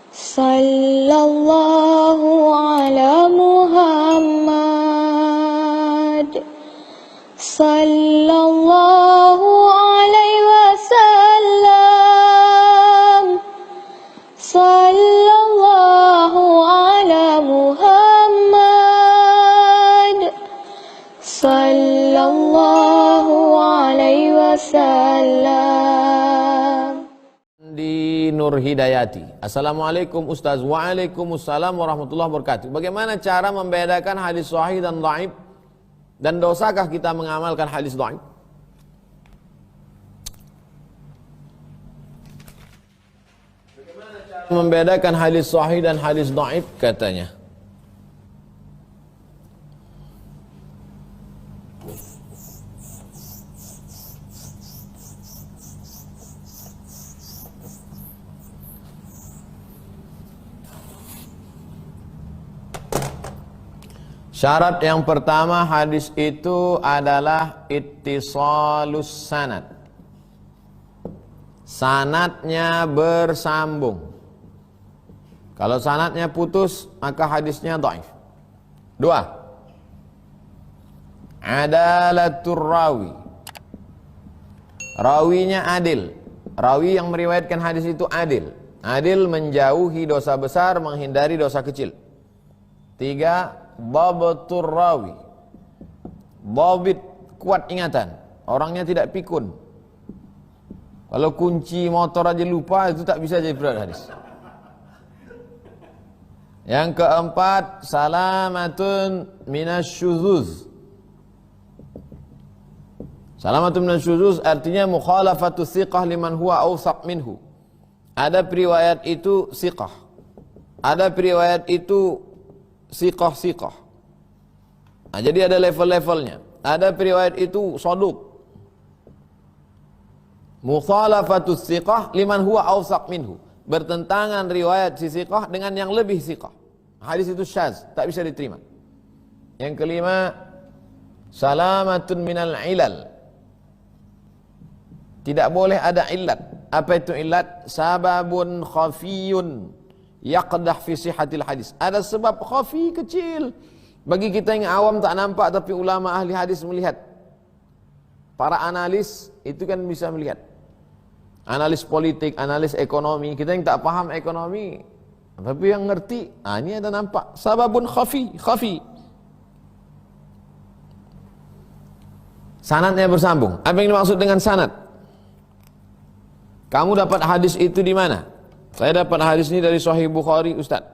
Sallallahu ala Muhammad. Sallallahu alaihi wasallam. Sallallahu ala Muhammad. Sallallahu alaihi wasallam. Di Nur Hidayati. Assalamualaikum Ustaz. Waalaikumsalam warahmatullahi wabarakatuh. Bagaimana cara membedakan hadis sahih dan dhaif? Dan dosakah kita mengamalkan hadis dhaif? Bagaimana cara membedakan hadis sahih dan hadis dhaif katanya? Syarat yang pertama hadis itu adalah ittisalus sanad. Sanadnya bersambung. Kalau sanadnya putus, maka hadisnya dhaif. Dua, adalatur rawi. Rawinya adil. Rawi yang meriwayatkan hadis itu adil. Adil menjauhi dosa besar, menghindari dosa kecil. Tiga, dhabtur rawi. Dhabit, kuat ingatan. Orangnya tidak pikun. Kalau kunci motor aja lupa, itu tak bisa jadi berat hadis. Yang keempat, salamatun minasyuzuz. Salamatun minasyuzuz artinya mukhalafatu thiqah liman huwa awsaq minhu. Ada periwayat itu thiqah. Ada periwayat itu siqah. Nah, jadi ada level-levelnya. Ada periwayat itu saduq. Mukhalafatus siqah liman huwa awsaq minhu. Bertentangan riwayat si siqah dengan yang lebih siqah. Hadis itu syaz, tak bisa diterima. Yang kelima, salamatun minal ilal. Tidak boleh ada illat. Apa itu illat? Sababun khafiyun yaqdah fi sihhatil hadis. Ada sebab khafi kecil. Bagi kita yang awam tak nampak, tapi ulama ahli hadis melihat. Para analis itu kan bisa melihat. Analis politik, analis ekonomi. Kita yang tak paham ekonomi, tapi yang ngerti, ini ada nampak. Sababun khafi. Sanadnya bersambung. Apa yang dimaksud dengan sanad? Kamu dapat hadis itu di mana? Saya dapat hadis ini dari Sahih Bukhari, Ustaz.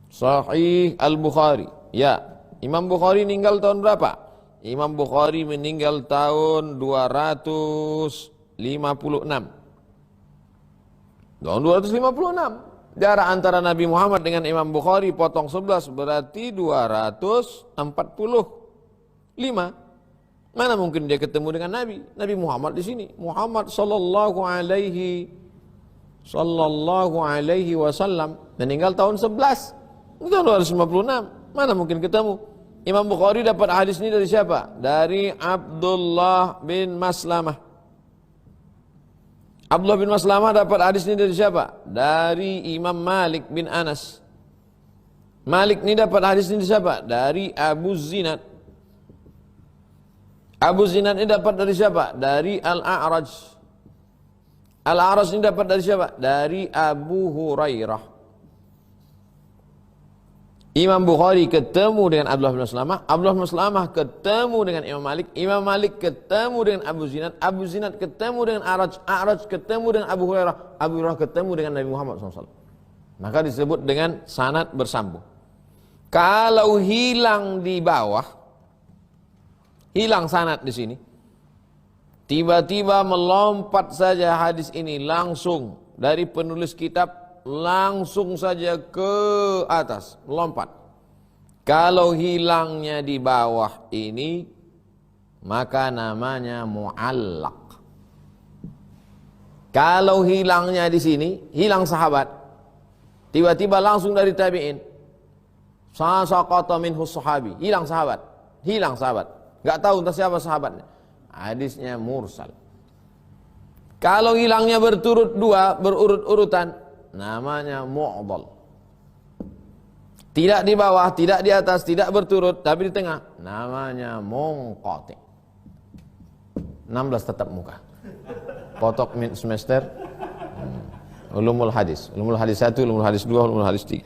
Sahih Al-Bukhari. Ya, Imam Bukhari meninggal tahun berapa? Imam Bukhari meninggal tahun 256. Tahun 256. Jarak antara Nabi Muhammad dengan Imam Bukhari potong 11 berarti 245. Mana mungkin dia ketemu dengan Nabi? Nabi Muhammad di sini. Muhammad sallallahu alaihi wasallam meninggal tahun 11. Itu tahun 256. Mana mungkin ketemu? Imam Bukhari dapat hadis ini dari siapa? Dari Abdullah bin Maslamah. Abdullah bin Maslamah dapat hadis ini dari siapa? Dari Imam Malik bin Anas. Malik ini dapat hadis ini dari siapa? Dari Abu Zinad. Abu Zinad ini dapat dari siapa? Dari Al-A'raj. Al-A'raj ini dapat dari siapa? Dari Abu Hurairah. Imam Bukhari ketemu dengan Abdullah bin Maslamah. Abdullah bin Maslamah ketemu dengan Imam Malik. Imam Malik ketemu dengan Abu Zinad. Abu Zinad ketemu dengan A'raj. A'raj ketemu dengan Abu Hurairah. Abu Hurairah ketemu dengan Nabi Muhammad SAW. Maka disebut dengan sanad bersambung. Kalau hilang di bawah, hilang sanad di sini, tiba-tiba melompat saja hadis ini langsung dari penulis kitab, langsung saja ke atas, melompat. Kalau hilangnya di bawah ini, maka namanya mu'allaq. Kalau hilangnya di sini, hilang sahabat, tiba-tiba langsung dari tabi'in, saqata minhu sahabi, hilang sahabat, enggak tahu entah siapa sahabatnya. Hadisnya mursal. Kalau hilangnya berturut dua, berurut-urutan, namanya mu'dhal. Tidak di bawah, tidak di atas, tidak berturut, tapi di tengah, namanya munqati. 16 tatap muka. Potok mid semester. Ulumul hadis 1, ulumul hadis 2, ulumul hadis 3.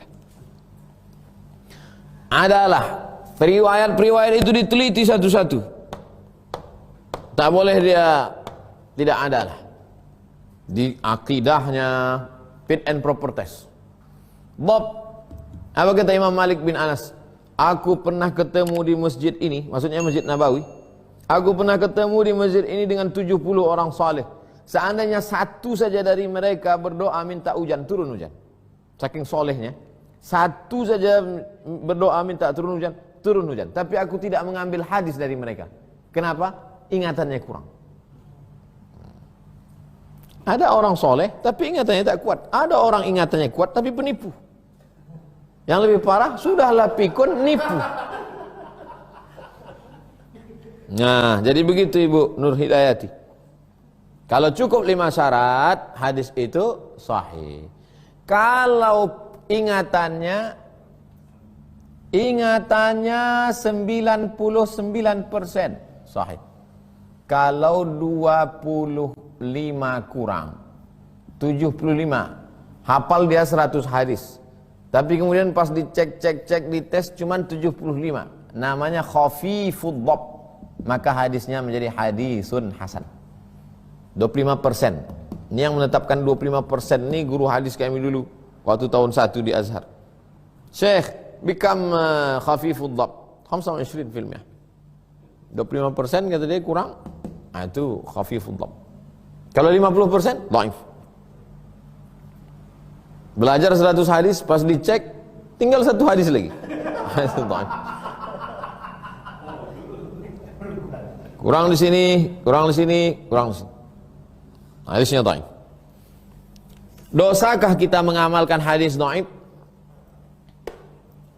Adalah periwayat-periwayat itu diteliti satu-satu. Tak boleh dia tidak adalah. Di akidahnya fit and proper test. Bob, apa kata Imam Malik bin Anas? Aku pernah ketemu di masjid ini, maksudnya Masjid Nabawi. Aku pernah ketemu di masjid ini dengan 70 orang saleh. Seandainya satu saja dari mereka berdoa minta hujan, turun hujan. Saking solehnya, satu saja berdoa minta turun hujan, turun hujan. Tapi aku tidak mengambil hadis dari mereka. Kenapa? Ingatannya kurang. Ada orang soleh, tapi ingatannya tak kuat. Ada orang ingatannya kuat, tapi penipu. Yang lebih parah, sudahlah pikun, nipu. Nah, jadi begitu Ibu Nur Hidayati. Kalau cukup 5 syarat, hadis itu sahih. Kalau ingatannya 99% sahih. Kalau 25 kurang, 75, hafal dia 100 hadis. Tapi kemudian pas dicek, dites cuman 75. Namanya khafifud dhab. Maka hadisnya menjadi hadisun hasan. 25%. Ini yang menetapkan 25% ini guru hadis kami dulu waktu tahun 1 di Azhar. Syekh, bikam khafifud dhab. 25%. 25% kata dia kurang. Nah, itu khafifud dhab. Kalau 50% dhaif. Belajar 100 hadis, pas dicek tinggal 1 hadis lagi. Itu dhaif. Kurang di sini, kurang di sini, kurang di sini. Hadisnya dhaif. Dosakah kita mengamalkan hadis dhaif?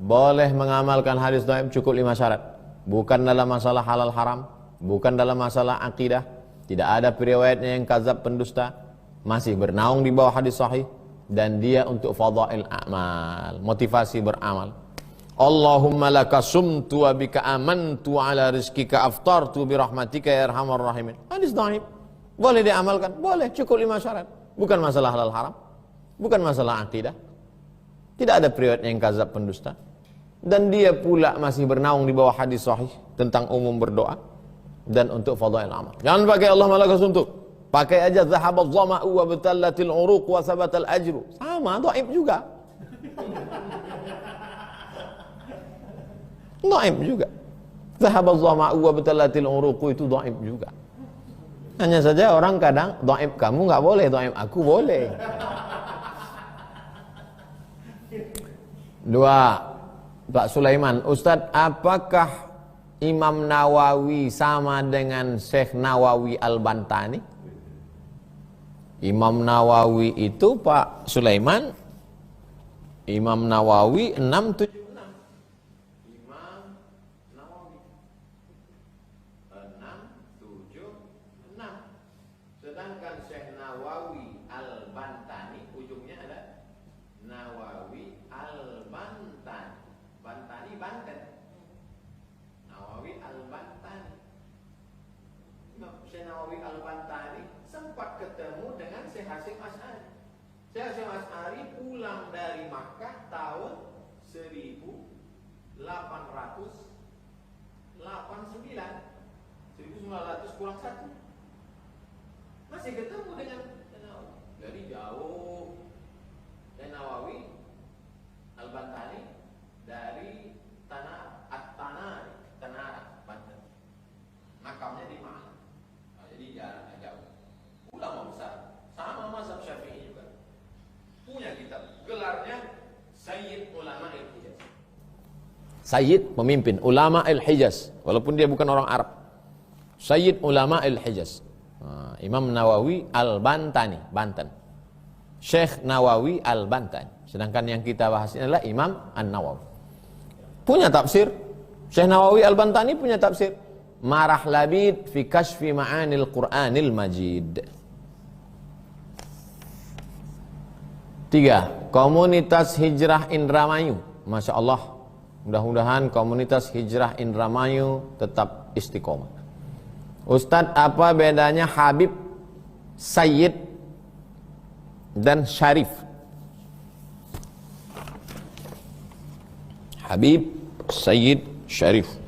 Boleh mengamalkan hadis dhaif, cukup 5 syarat. Bukan dalam masalah halal haram, bukan dalam masalah akidah, tidak ada periwayatnya yang kadzab pendusta, masih bernaung di bawah hadis sahih, dan dia untuk fadhail a'mal, motivasi beramal. Allahumma laka sumtu wa bika amantu ala rizkika aftartu birahmatika ya arhamar rahimin. Hadis dhaif. Boleh diamalkan? Boleh, cukup 5 syarat. Bukan masalah halal haram, bukan masalah akidah, tidak ada periwayat yang kadzab pendusta, dan dia pula masih bernaung di bawah hadis sahih tentang umum berdoa dan untuk fadhail amal. Jangan pakai Allah malaka suntuk. Pakai aja zahabadh dhama'u wa batallatil uruq wa sabatal ajru. Sama, dhaif juga. Dhaif juga. Zahabadh dhama'u wa batallatil uruq itu dhaif juga. Hanya saja orang kadang dhaif kamu enggak boleh, dhaif aku boleh. 2. Pak Sulaiman, Ustadz, apakah Imam Nawawi sama dengan Syekh Nawawi Al-Bantani? Imam Nawawi itu Pak Sulaiman, Imam Nawawi 676. Imam Nawawi 676. Sedangkan Syekh Nawawi Al-Bantani ujungnya ada Nawawi Al-Bantani. Bantani Banten. Nawawi Al-Bantani. Syekh Nawawi Al-Bantani sempat ketemu dengan Syekh Hasyim Asy'ari. Syekh Hasyim Asy'ari pulang dari Makkah tahun 1889. 1900 kurang 1. Masih ketemu dengan Nawawi. Jadi jauh. Syekh Nawawi Al-Bantani dari Tanah Tanah Banten. Makamnya di mana? Nah, jadi jaraknya jauh. Ulama besar, sama mazhab Syafi'i juga. Punya kitab, gelarnya Sayyid Ulama al-Hijaz. Sayyid, pemimpin Ulama al-Hijaz, walaupun dia bukan orang Arab. Sayyid Ulama al-Hijaz. Nah, Imam Nawawi Al-Bantani, Banten. Syekh Nawawi Al-Bantani. Sedangkan yang kita bahas ini adalah Imam An-Nawawi. Punya tafsir. Syekh Nawawi Al-Bantani punya tafsir Marah Labid fi Kashfi Ma'anil Qur'anil Majid. 3. Komunitas Hijrah Indramayu. Masya Allah, mudah-mudahan komunitas Hijrah Indramayu tetap istiqomah. Ustadz, apa bedanya Habib, Sayyid, dan Syarif? Habib, Sayyid, Syarif.